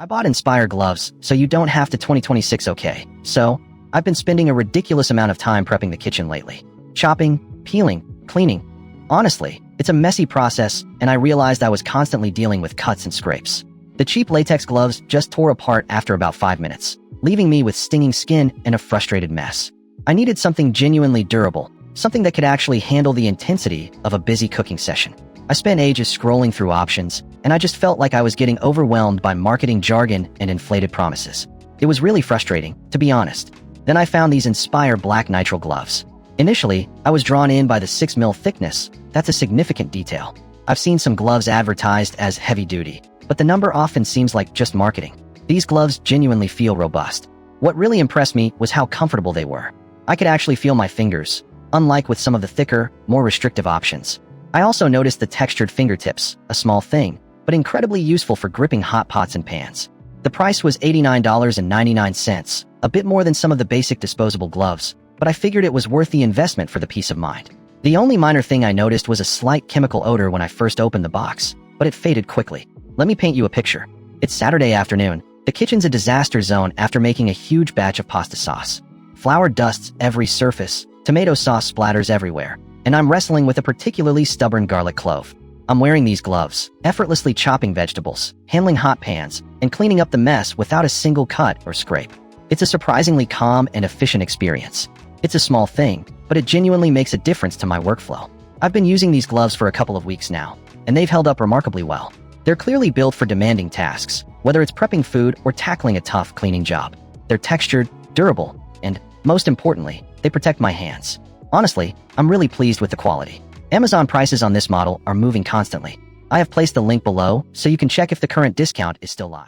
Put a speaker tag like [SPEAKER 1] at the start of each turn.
[SPEAKER 1] I bought Inspire gloves, so you don't have to 2026, okay? So, I've been spending a ridiculous amount of time prepping the kitchen lately. Chopping, peeling, cleaning. Honestly, it's a messy process, and I realized I was constantly dealing with cuts and scrapes. The cheap latex gloves just tore apart after about 5 minutes, leaving me with stinging skin and a frustrated mess. I needed something genuinely durable, something that could actually handle the intensity of a busy cooking session. I spent ages scrolling through options, and I just felt like I was getting overwhelmed by marketing jargon and inflated promises. It was really frustrating, to be honest. Then I found these Inspire black nitrile gloves. Initially, I was drawn in by the 6mm thickness. That's a significant detail. I've seen some gloves advertised as heavy-duty, but the number often seems like just marketing. These gloves genuinely feel robust. What really impressed me was how comfortable they were. I could actually feel my fingers, unlike with some of the thicker, more restrictive options. I also noticed the textured fingertips, a small thing, but incredibly useful for gripping hot pots and pans. The price was $89.99, a bit more than some of the basic disposable gloves, but I figured it was worth the investment for the peace of mind. The only minor thing I noticed was a slight chemical odor when I first opened the box, but it faded quickly. Let me paint you a picture. It's Saturday afternoon. The kitchen's a disaster zone after making a huge batch of pasta sauce. Flour dusts every surface, tomato sauce splatters everywhere, and I'm wrestling with a particularly stubborn garlic clove. I'm wearing these gloves, effortlessly chopping vegetables, handling hot pans, and cleaning up the mess without a single cut or scrape. It's a surprisingly calm and efficient experience. It's a small thing, but it genuinely makes a difference to my workflow. I've been using these gloves for a couple of weeks now, and they've held up remarkably well. They're clearly built for demanding tasks, whether it's prepping food or tackling a tough cleaning job. They're textured, durable, and, most importantly, they protect my hands. Honestly, I'm really pleased with the quality. Amazon prices on this model are moving constantly. I have placed the link below so you can check if the current discount is still live.